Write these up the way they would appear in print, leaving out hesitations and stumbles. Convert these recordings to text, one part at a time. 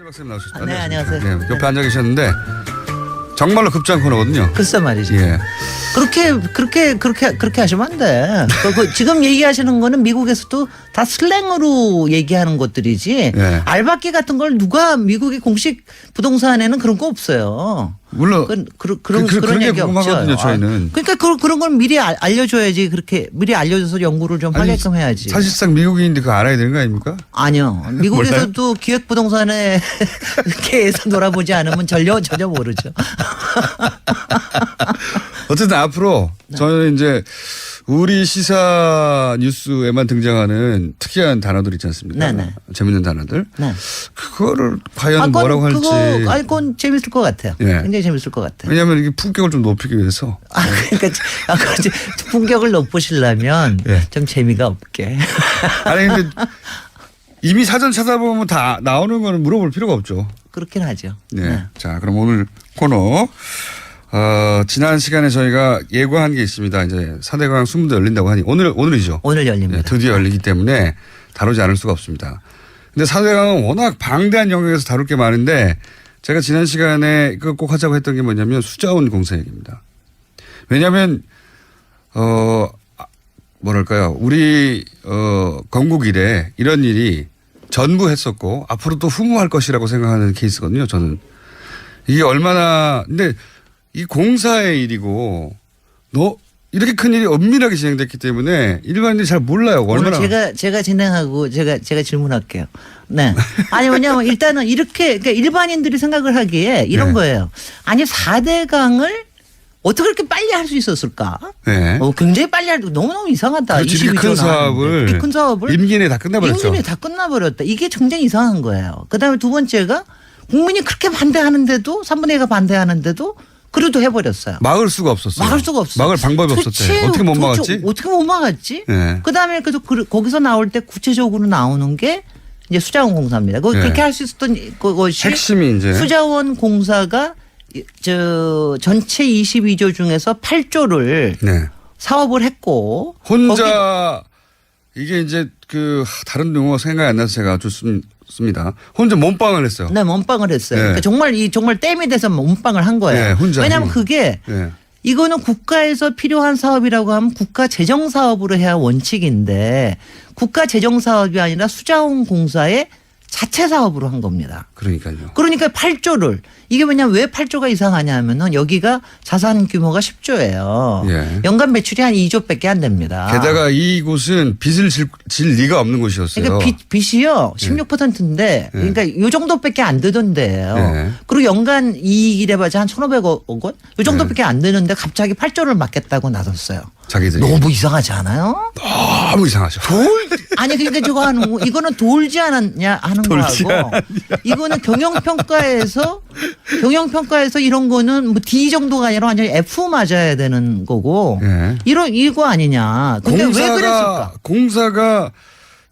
박사님 나오셨습니다. 네, 안녕하세요. 네, 옆에 앉아 계셨는데 정말로 급장 코너거든요. 글쎄 말이지. 예. 그렇게 하시면 안 돼. 지금 얘기하시는 거는 미국에서도 다 슬랭으로 얘기하는 것들이지. 예. 알바끼 같은 걸 누가 미국의 공식 부동산에는 그런 거 없어요. 물론 그런 게 얘기 궁금하거든요. 없죠. 저희는. 그러니까 그런 걸 미리 알려줘야지. 그렇게 미리 알려줘서 연구를 좀 하게끔 해야지. 사실상 미국인인데 그거 알아야 되는 거 아닙니까? 아니요. 미국에서도 기획 부동산에 계에서 놀아보지 않으면 전혀 모르죠. 어쨌든 앞으로 저는 이제 우리 시사 뉴스에만 등장하는 특이한 단어들 있지 않습니까? 네네. 재밌는 단어들. 네. 그거를 과연 뭐라고 할지. 그건 재밌을 것 같아요. 예. 굉장히 재밌을 것 같아요. 왜냐하면 이게 품격을 좀 높이기 위해서. 그러니까 그렇지. 품격을 높이시려면 예. 좀 재미가 없게. 아니 근데 이미 사전 찾아보면 다 나오는 거는 물어볼 필요가 없죠. 그렇긴 하죠. 네. 네. 자, 그럼 오늘 코너. 지난 시간에 저희가 예고한 게 있습니다. 이제 4대강 수문도 열린다고 하니 오늘이죠. 오늘 열립니다. 네, 드디어 열리기 때문에 다루지 않을 수가 없습니다. 근데 4대강은 워낙 방대한 영역에서 다룰 게 많은데 제가 지난 시간에 그거 꼭 하자고 했던 게 뭐냐면 수자원 공사 얘기입니다. 왜냐하면 뭐랄까요. 우리 건국 이래 이런 일이 전부 했었고 앞으로 또 후무할 것이라고 생각하는 케이스거든요. 저는. 이게 얼마나 근데 이 공사의 일이고 이렇게 큰 일이 엄밀하게 진행됐기 때문에 일반인들이 잘 몰라요. 얼마나. 오늘 제가 진행하고 제가 질문할게요. 네. 아니 왜냐면 일단은 이렇게 그러니까 일반인들이 생각을 하기에 이런 네. 거예요. 아니 4대강을 어떻게 그렇게 빨리 할 수 있었을까? 네. 굉장히 빨리 너무너무 이상하다. 그렇지, 이렇게 큰 사업을 이렇게 큰 사업을 임기 내에 다 끝내버렸죠. 임기 내에 다 끝나버렸다. 이게 굉장히 이상한 거예요. 그다음에 두 번째가 국민이 그렇게 반대하는데도 3분의 1가 반대하는데도 그래도 해버렸어요. 막을 수가 없었어요. 막을 수가 없어요. 막을 방법이 없었대. 어떻게 못 막았지? 어떻게 못 막았지? 네. 그다음에 그래서 거기서 나올 때 구체적으로 나오는 게 이제 수자원 공사입니다. 네. 그렇게 할 수 있었던 것이 핵심이 이제 수자원 공사가 전체 22조 중에서 8조를 네. 사업을 했고 혼자 이게 이제 다른 용어 생각이 안 나서 제가 좋습니다. 혼자 몸빵을 했어요. 네, 몸빵을 했어요. 네. 그러니까 정말 댐이 돼서 몸빵을 한 거예요. 네, 혼자 왜냐하면 그게 네. 이거는 국가에서 필요한 사업이라고 하면 국가 재정 사업으로 해야 원칙인데 국가 재정 사업이 아니라 수자원 공사의 자체 사업으로 한 겁니다. 그러니까요. 그러니까 8조를 이게 왜냐면 왜 8조가 이상하냐면은 여기가 자산 규모가 10조예요. 예. 연간 매출이 한 2조밖에 안 됩니다. 게다가 이곳은 빚을 질 리가 없는 곳이었어요. 그러니까 빚이요 16%인데 그러니까 이 정도밖에 안 되던데요. 네. 그리고 연간 이익이 돼봐야 한 1,500억 원? 이 정도밖에 안 되는데 갑자기 8조를 맡겠다고 나섰어요. 자기들이. 너무 이상하지 않아요? 너무 이상하죠. 아니 그러니까 저거 하는 거 이거는 돌지 않았냐 하는 거하고 이거는 경영평가에서 이런 거는 뭐 D 정도가 아니라 완전히 F 맞아야 되는 거고 네. 이거 아니냐. 근데 왜 그랬을까? 공사가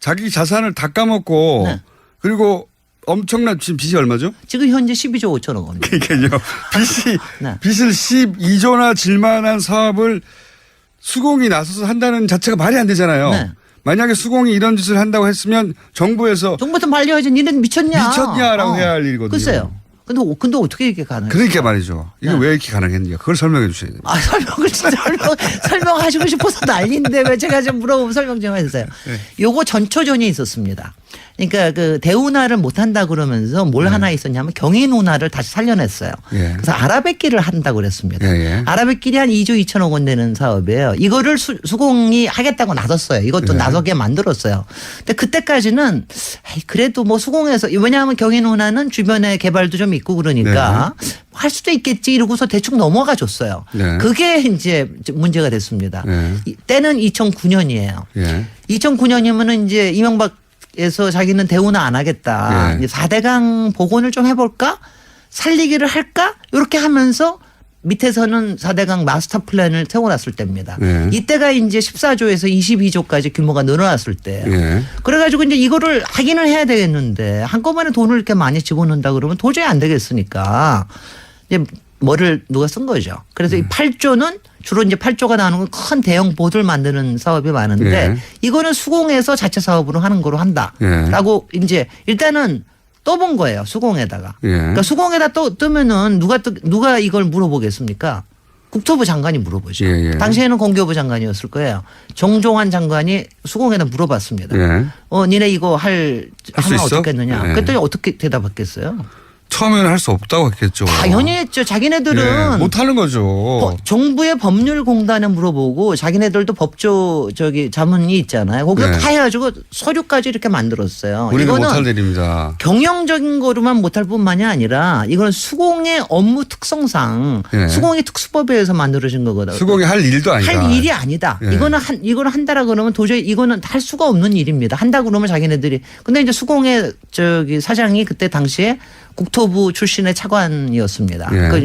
자기 자산을 다 까먹고 네. 그리고 엄청난 지금 빚이 얼마죠? 지금 현재 12조 5천억 원입니다. 그러니까요. 네. 빚을 12조나 질 만한 사업을 수공이 나서서 한다는 자체가 말이 안 되잖아요. 네. 만약에 수공이 이런 짓을 한다고 했으면 정부에서 정부한테 말려야지 니는 미쳤냐라고 해야 할 일이거든요. 글쎄요. 근데 어떻게 이게 가능해요? 그러니까 말이죠. 이게 네. 왜 이렇게 가능했는가. 그걸 설명해 주셔야 돼요. 설명을 진짜 설명하시고 싶어서 난리인데 왜 제가 좀 물어보면 설명 좀 해주세요. 네. 요거 전초전이 있었습니다. 그러니까 대운하를 못 한다 그러면서 뭘 하나 있었냐면 경인운하를 다시 살려냈어요. 예. 그래서 아라뱃길을 한다고 그랬습니다. 예. 아라뱃길이 한 2조 2천억 원 되는 사업이에요. 이거를 수공이 하겠다고 나섰어요. 이것도 예. 나서게 만들었어요. 근데 그때까지는 그래도 뭐 수공에서 왜냐하면 경인운하는 주변에 개발도 좀 있고 그러니까 할 수도 있겠지 이러고서 대충 넘어가 줬어요. 네. 그게 이제 문제가 됐습니다. 네. 때는 2009년이에요. 예. 2009년이면은 이제 이명박에서 자기는 대우나 안 하겠다. 예. 이제 4대강 복원을 좀 해볼까? 살리기를 할까? 이렇게 하면서 밑에서는 4대강 마스터 플랜을 세워놨을 때입니다. 예. 이때가 이제 14조에서 22조까지 규모가 늘어났을 때예요. 예. 그래가지고 이제 이거를 하기는 해야 되겠는데 한꺼번에 돈을 이렇게 많이 집어넣는다 그러면 도저히 안 되겠으니까 이제 뭐를 누가 쓴 거죠. 그래서 이 8조는 주로 이제 8조가 나오는 건 큰 대형 보드를 만드는 사업이 많은데 예. 이거는 수공해서 자체 사업으로 하는 거로 한다라고 이제 일단은 떠본 거예요. 수공에다가. 예. 그러니까 수공에다 뜨면은 누가 이걸 물어보겠습니까? 국토부 장관이 물어보죠. 예, 예. 당시에는 공교부 장관이었을 거예요. 정종환 장관이 수공에다 물어봤습니다. 예. 니네 이거 하면 수 있어? 어떻겠느냐. 예. 그랬더니 어떻게 대답했겠어요? 처음에는 할 수 없다고 했겠죠. 당연히 했죠. 자기네들은 예. 못하는 거죠. 정부의 법률공단에 물어보고 자기네들도 법조 자문이 있잖아요. 거기서 네. 다 해가지고 서류까지 이렇게 만들었어요. 우리는 이거는 못할 일입니다. 경영적인 거로만 못할 뿐만이 아니라 이거는 수공의 업무 특성상 네. 수공의 특수법에 의해서 만들어진 거거든요. 수공이 할 일도 아니다. 할 일이 아니다. 예. 이거는 한다라 그러면 도저히 이거는 할 수가 없는 일입니다. 한다 그러면 자기네들이. 근데 이제 수공의 사장이 그때 당시에 국토부 출신의 차관이었습니다. 예. 그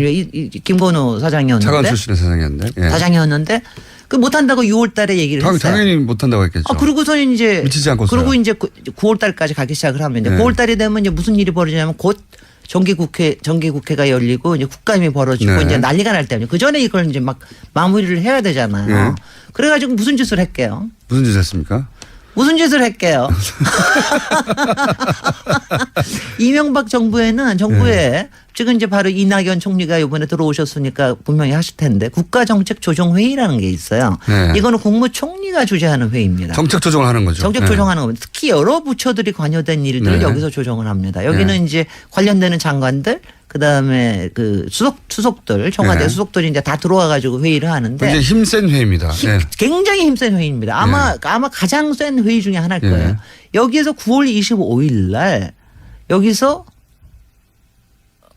김건우 사장이었는데. 차관 출신의 사장이었는데. 예. 사장이었는데 그 못한다고 6월달에 얘기를 했어요. 당연히 못한다고 했겠죠. 그러고서는 이제 미치지 않고서요. 그리고 이제 9월달까지 가기 시작을 하면 이제 네. 9월달이 되면 이제 무슨 일이 벌어지냐면 곧 정기국회가 열리고 이제 국감이 벌어지고 네. 이제 난리가 날 때문에 그 전에 이걸 이제 막 마무리를 해야 되잖아요. 네. 그래가지고 무슨 짓을 할게요? 무슨 짓 했습니까? 무슨 짓을 할게요? 이명박 정부에 네. 지금 이제 바로 이낙연 총리가 이번에 들어오셨으니까 분명히 하실 텐데 국가정책조정회의라는 게 있어요. 네. 이거는 국무총리가 주재하는 회의입니다. 정책 조정을 하는 거죠. 정책 조정하는 겁니다. 특히 여러 부처들이 관여된 일들을 네. 여기서 조정을 합니다. 여기는 이제 관련되는 장관들 그다음에 그 수석들 청와대 네. 수석들이 이제 다 들어와 가지고 회의를 하는데 굉장히 힘센 회의입니다. 네. 굉장히 힘센 회의입니다. 아마 가장 센 회의 중에 하나일 거예요. 네. 여기에서 9월 25일 날 여기서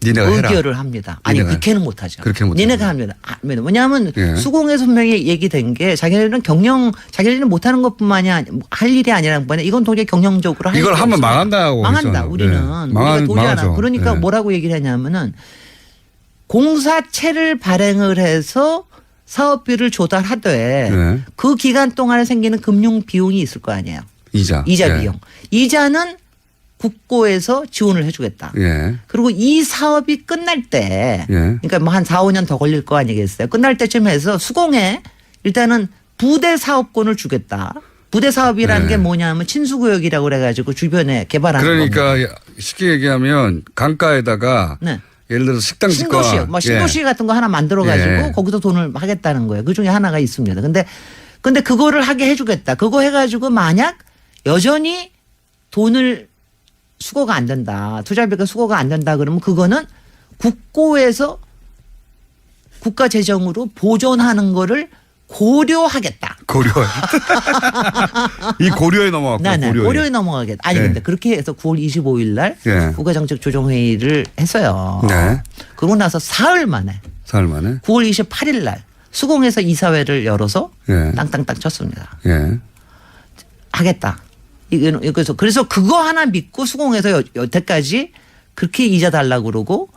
니네가 해라. 의결을 합니다. 아니 니네가. 그렇게는 못하죠. 그렇게는 못하죠. 니네가 합니다. 왜냐하면 예. 수공의 선명히 얘기된 게 자기네들은 자기네들은 못하는 것뿐만이 할 일이 아니라는 거는 이건 도저히 경영적으로 할 이걸 일이 하면 없습니다. 망한다고 망한다. 했잖아요. 우리는 네. 우리가 도저히 안 하고. 그러니까 네. 뭐라고 얘기를 했냐면은 공사채를 발행을 해서 사업비를 조달하되 네. 그 기간 동안에 생기는 금융 비용이 있을 거 아니에요. 이자 예. 비용. 이자는 국고에서 지원을 해주겠다. 예. 그리고 이 사업이 끝날 때, 예. 그러니까 뭐 한 4, 5년 더 걸릴 거 아니겠어요. 끝날 때쯤 해서 수공에 일단은 부대 사업권을 주겠다. 부대 사업이라는 네. 게 뭐냐면 친수구역이라고 그래가지고 주변에 개발하는 겁니다. 그러니까 쉽게 얘기하면 강가에다가 네. 예를 들어서 식당 짓거나 신도시, 뭐 신도시 같은 거 하나 만들어가지고 예. 거기서 돈을 하겠다는 거예요. 그 중에 하나가 있습니다. 근데 그거를 하게 해주겠다. 그거 해가지고 만약 여전히 돈을 수거가 안 된다. 투자비가 수거가 안 된다. 그러면 그거는 국고에서 국가 재정으로 보존하는 거를 고려하겠다. 고려. 이 고려에 넘어갔고 네, 고려에 넘어가겠다. 아니 네. 근데 그렇게 해서 9월 25일 날 예. 국가정책조정회의를 했어요. 네. 그러고 나서 사흘 만에 사흘 만에. 9월 28일 날 수공에서 이사회를 열어서 예. 땅땅땅 쳤습니다. 예. 하겠다. 그래서 그거 하나 믿고 수공에서 여태까지 그렇게 이자 달라고 그러고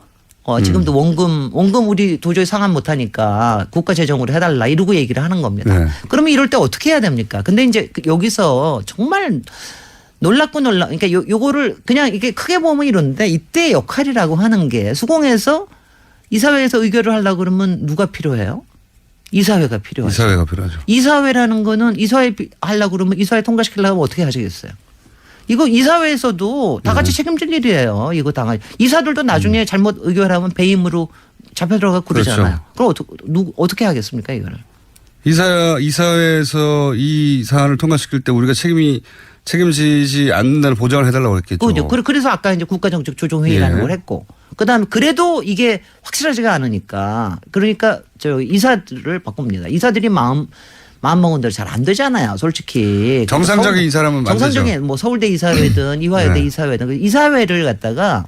지금도 원금 우리 도저히 상환 못하니까 국가 재정으로 해달라 이러고 얘기를 하는 겁니다. 네. 그러면 이럴 때 어떻게 해야 됩니까? 근데 이제 여기서 정말 그러니까 요거를 그냥 이게 크게 보면 이런데 이때 역할이라고 하는 게 수공에서 이사회에서 의결을 하려고 그러면 누가 필요해요? 이사회가 필요하죠. 이사회가 필요하죠. 이사회라는 거는 이사회 하려고 그러면 이사회 통과시키려고 하면 어떻게 하시겠어요? 이거 이사회에서도 다 같이 책임질 일이에요. 이거 이사들도 나중에 잘못 의결하면 배임으로 잡혀 들어가고 그러잖아요. 그렇죠. 그럼 어떻게 하겠습니까 이거를? 이사회에서 이 사안을 통과시킬 때 우리가 책임지지 않는다는 보장을 해달라고 했겠죠. 그래서 아까 이제 국가정책조정회의라는 예. 걸 했고, 그다음에 그래도 이게 확실하지가 않으니까, 그러니까 이사들을 바꿉니다. 이사들이 마음 먹은 대로 잘 안 되잖아요, 솔직히. 정상적인 이사라면 안 되죠. 정상적인 뭐 서울대 이사회든 이화여대 네. 이사회든 그 이사회를 갖다가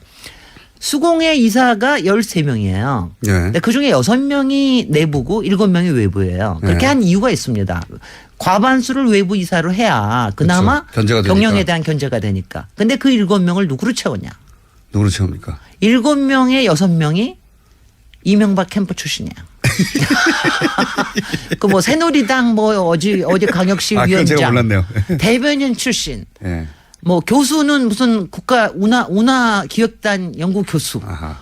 수공의 이사가 13명이에요. 네. 근데 그중에 6명이 내부고 7명이 외부예요. 그렇게 네. 한 이유가 있습니다. 과반수를 외부 이사로 해야 그나마 그렇죠. 견제가 되니까. 경영에 대한 견제가 되니까. 근데 그 7명을 누구로 채웠냐? 누구로 채웁니까? 7명에 6명이 이명박 캠프 출신이야. 그 뭐 새누리당 뭐 어디 강역시 그건 위원장, 제가 몰랐네요. 대변인 출신, 예. 뭐 교수는 무슨 국가 운하 기획단 연구 교수. 아하.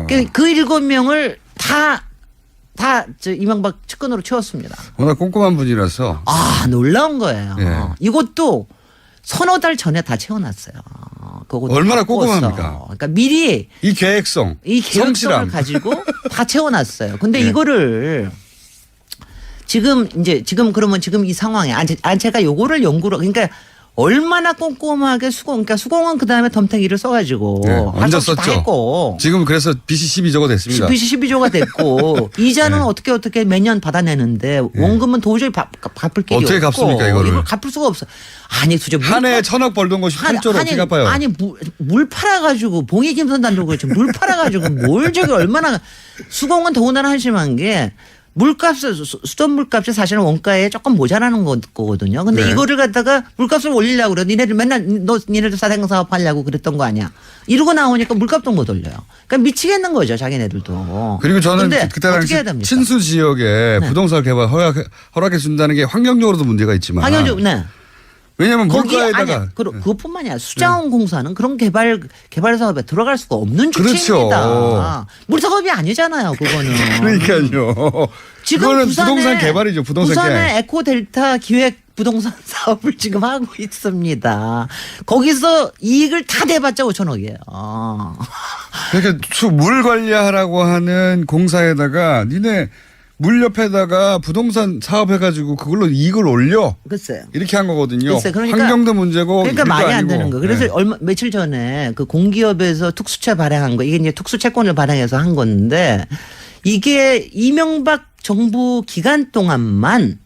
그 7명을 다 이명박 측근으로 채웠습니다. 워낙 꼼꼼한 분이라서. 놀라운 거예요. 예. 이것도 서너 달 전에 다 채워놨어요. 그거 얼마나 바꿨어. 꼼꼼합니까? 그러니까 미리 이 계획성, 이 계획성을 성실함. 가지고 다 채워놨어요. 근데 네. 이거를 지금 그러면 지금 이 상황에 제가 요거를 연구로 그러니까 얼마나 꼼꼼하게 그러니까 수공은 그 다음에 덤태기를 써가지고 네, 할 먼저 수 없이 다 썼죠. 했고 지금 그래서 BC 12조가 됐습니다. BC 12조가 됐고 이자는 네. 어떻게 매년 받아내는데 원금은 도저히 갚을 길이 어떻게 없고 갚습니까, 이거를? 갚을 수가 없어. 아니 도대체 한 해에 1,000억 벌던 것이 8조로 어떻게 갚아요? 아니 물 팔아가지고 봉이 김선 단독을 지금 물 팔아가지고 뭘 저기 얼마나 수공은 더군다나 한심한 게 물값을 수돗 물값이 사실은 원가에 조금 모자라는 거거든요. 근데 네. 이거를 갖다가 물값을 올리려고 그래. 니네들 맨날 니네들 사대강 사업 하려고 그랬던 거 아니야. 이러고 나오니까 물값도 못 올려요. 그러니까 미치겠는 거죠, 자기네들도. 그리고 저는 근데 그때 어떻게 당시 해야 됩니까? 친수 지역에 네. 부동산 개발 허락해 준다는 게 환경적으로도 문제가 있지만 황영조, 네. 왜냐하면 거기 물가에다가 아니야. 그것뿐만이 아니라 수자원공사는 그런 개발 사업에 들어갈 수가 없는 그렇죠. 주체입니다. 물사업이 아니잖아요, 그거는. 그러니까요. 지금 그거는 부산에, 부동산 개발이죠. 부동산 부산의 개발. 에코델타 기획 부동산 사업을 지금 하고 있습니다. 거기서 이익을 다 내봤자 5천억이에요. 그러니까 물 관리하라고 하는 공사에다가 니네 물 옆에다가 부동산 사업해가지고 그걸로 이익을 올려 글쎄요. 이렇게 한 거거든요. 글쎄, 그러니까- 환경도 문제고 그러니까 일도 말이 안 아니고. 되는 거. 그래서 네. 며칠 전에 그 공기업에서 특수채 발행한 거 이게 이제 특수채권을 발행해서 한 건데 이게 이명박 정부 기간 동안만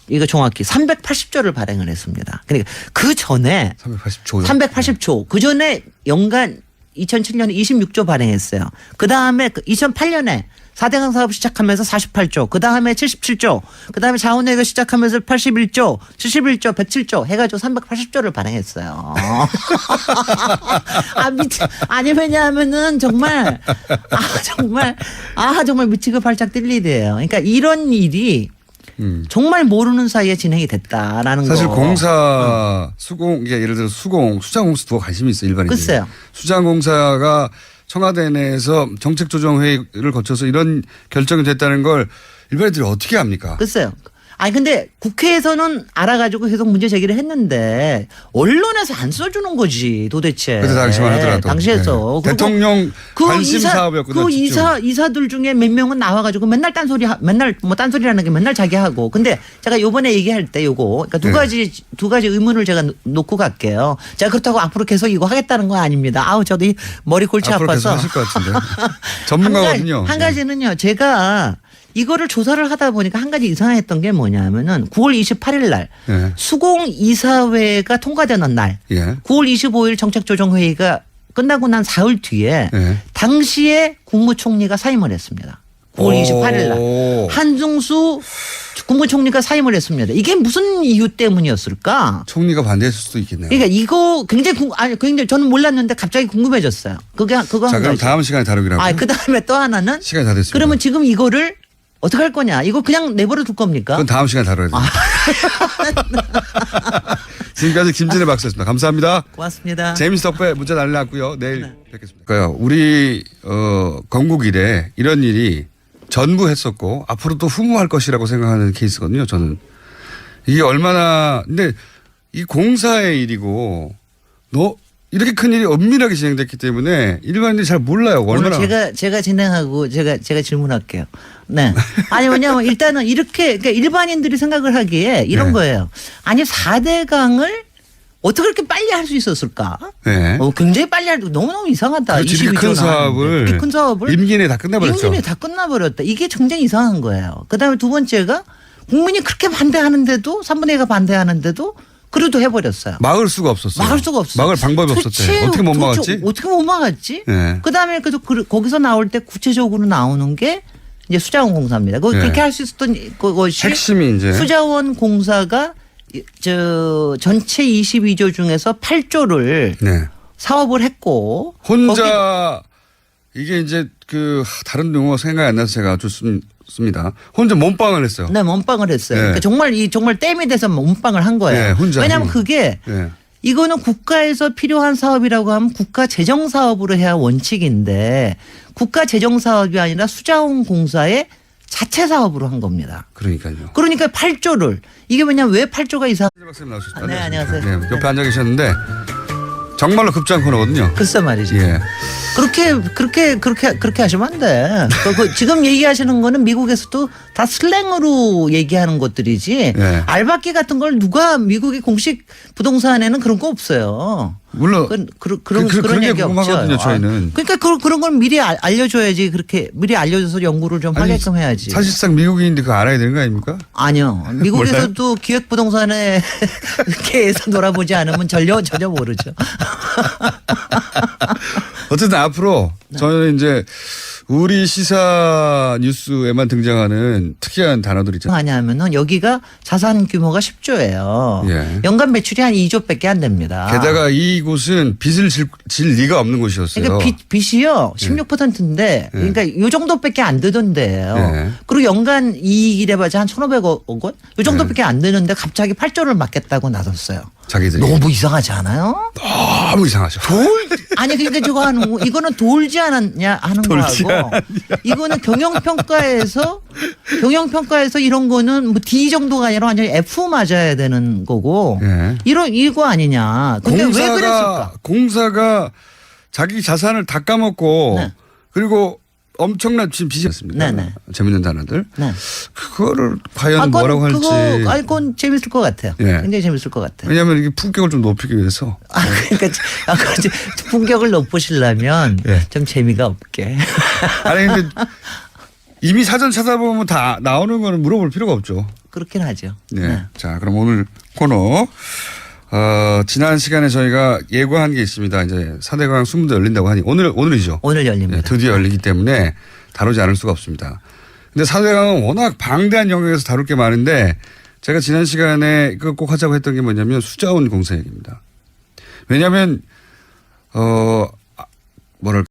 이거 정확히 380조를 발행을 했습니다. 그러니까 그 전에 380조. 380조 그 전에 연간 2007년에 26조 발행했어요. 그 다음에 2008년에 4대강 사업 시작하면서 48조, 그 다음에 77조, 그 다음에 자원외교 시작하면서 81조, 71조, 107조 해가지고 380조를 발행했어요. 아니 왜냐하면은 정말 정말 미치고 발작 뛸 일이에요. 그러니까 이런 일이 정말 모르는 사이에 진행이 됐다라는 사실 거. 공사 수공 이게 예를 들어 수장공사 도 관심이 있어 일반인들. 글쎄요. 수장공사가 청와대 내에서 정책조정회의를 거쳐서 이런 결정이 됐다는 걸 일반인들이 어떻게 합니까? 글쎄요. 아니 근데 국회에서는 알아가지고 계속 문제 제기를 했는데 언론에서 안 써주는 거지 도대체. 그때 당시만 하더라도. 당시에서. 네. 대통령 관심 사업이었거든요. 그 이사들 중에 몇 명은 나와가지고 맨날 딴소리라는 게 맨날 자기 하고. 근데 제가 요번에 얘기할 때 요거 그러니까 두 가지 의문을 제가 놓고 갈게요. 제가 그렇다고 앞으로 계속 이거 하겠다는 건 아닙니다. 아우 저도 이 머리 골치 앞으로 계속 아파서. 하실 것 같은데. 전문가거든요. 한 가지는요. 제가 이거를 조사를 하다 보니까 한 가지 이상했던 게 뭐냐면은 9월 28일 날 네. 수공 이사회가 통과되는 날 예. 9월 25일 정책조정회의가 끝나고 난 사흘 뒤에 예. 당시에 국무총리가 사임을 했습니다. 9월 28일 날 한중수 국무총리가 사임을 했습니다. 이게 무슨 이유 때문이었을까? 총리가 반대했을 수도 있겠네요. 그러니까 이거 굉장히 저는 몰랐는데 갑자기 궁금해졌어요. 그거 자, 한 그럼 가지. 다음 시간에 다루기로 하고. 그 다음에 또 하나는 시간이 다 됐습니다. 그러면 지금 이거를 어떻게 할 거냐? 이거 그냥 내버려 둘 겁니까? 그건 다음 시간에 다뤄야 돼요. 지금까지 김진애 박사였습니다. 감사합니다. 고맙습니다. 제임스 덕배 문자 난리 났고요. 내일 뵙겠습니다. 우리 건국 이래 이런 일이 전부 했었고 앞으로 또 후무할 것이라고 생각하는 케이스거든요. 저는 이게 얼마나 근데 이 공사의 일이고 이렇게 큰 일이 엄밀하게 진행됐기 때문에 일반인들이 잘 몰라요. 얼마나 오늘 제가 진행하고 제가 질문할게요. 네. 아니 왜냐면 일단은 이렇게 그러니까 일반인들이 생각을 하기에 이런 네. 거예요. 아니 4대강을 어떻게 그렇게 빨리 할 수 있었을까? 네. 굉장히 빨리 너무너무 이상하다. 그렇죠. 이렇게 큰 22조 사업을 이렇게 큰 사업을 임기 내에 다 끝내버렸죠. 임기 내에 다 끝나버렸다. 이게 굉장히 이상한 거예요. 그다음에 두 번째가 국민이 그렇게 반대하는데도 3분의 2가 반대하는데도 그래도 해버렸어요. 막을 수가 없었어요. 막을 수가 없어요. 막을 방법이 없었대. 어떻게 못 막았지? 어떻게 못 막았지? 네. 그다음에 거기서 나올 때 구체적으로 나오는 게 이제 수자원 공사입니다. 네. 그렇게 할 수 있었던 것이 핵심이 이제 수자원 공사가 전체 22조 중에서 8조를 네. 사업을 했고 혼자 이게 이제 다른 용어가 생각이 안 나서 제가 좋습니다. 혼자 몸빵을 했어요. 네, 몸빵을 했어요. 네. 그러니까 정말 댐이 돼서 몸빵을 한 거예요. 네, 혼자. 왜냐하면 그게 네. 이거는 국가에서 필요한 사업이라고 하면 국가 재정 사업으로 해야 원칙인데 국가 재정 사업이 아니라 수자원 공사의 자체 사업으로 한 겁니다. 그러니까요. 그러니까 8조를 이게 왜냐면 왜 8조가 이상? 박사님 나오셨습니다. 네, 안녕하세요. 네, 옆에 앉아 계셨는데 정말로 급장 코너거든요. 글쎄 말이지. 예. 그렇게 하시면 안 돼. 지금 얘기하시는 거는 미국에서도 다 슬랭으로 얘기하는 것들이지. 예. 알바끼 같은 걸 누가 미국의 공식 부동산에는 그런 거 없어요. 물론 그런 게 얘기 궁금하거든요. 없죠. 저희는. 그러니까 그런 걸 미리 알려줘야지. 그렇게 미리 알려줘서 연구를 좀 하게끔 해야지. 사실상 미국인인데 그거 알아야 되는 거 아닙니까? 아니요. 미국에서도 기획 부동산에 계에서 놀아보지 않으면 전혀 모르죠. 어쨌든 앞으로 저는 이제 우리 시사 뉴스에만 등장하는 특이한 단어들 있잖아요. 하냐면은 여기가 자산 규모가 10조예요. 예. 연간 매출이 한 2조밖에 안 됩니다. 게다가 이곳은 빚을 질 리가 없는 곳이었어요. 그러니까 빚이요 16%인데 그러니까 요 정도밖에 안 되던데요. 예. 그리고 연간 이익이래봐야 한 1,500억 원? 요 정도밖에 안 되는데 갑자기 8조를 맡겠다고 나섰어요. 자기들이. 너무 이상하지 않아요? 너무 이상하죠. 아니 그러니까 저거 하는 거 이거는 돌지 않았냐 하는 거하고 이거는 경영평가에서 이런 거는 뭐 D 정도가 아니라 완전히 F 맞아야 되는 거고 예. 이거 아니냐. 근데 왜 그랬을까? 공사가 자기 자산을 다 까먹고 네. 그리고 엄청난 지금 빚이었습니다. 네네. 재밌는 단어들. 네. 그거를 과연 뭐라고 할지. 그건 재밌을 것 같아요. 예. 굉장히 재밌을 것 같아요. 왜냐하면 이게 품격을 좀 높이기 위해서. 그러니까 품격을 높이시려면 예. 좀 재미가 없게. 아니 근데 이미 사전 찾아보면 다 나오는 거는 물어볼 필요가 없죠. 그렇긴 하죠. 네. 네. 자, 그럼 오늘 코너 지난 시간에 저희가 예고한 게 있습니다. 이제 4대강 수문도 열린다고 하니 오늘이죠. 오늘 열립니다. 네, 드디어 열리기 때문에 다루지 않을 수가 없습니다. 근데 4대강은 워낙 방대한 영역에서 다룰 게 많은데 제가 지난 시간에 그거 꼭 하자고 했던 게 뭐냐면 수자원 공사 얘기입니다. 왜냐하면 뭐랄까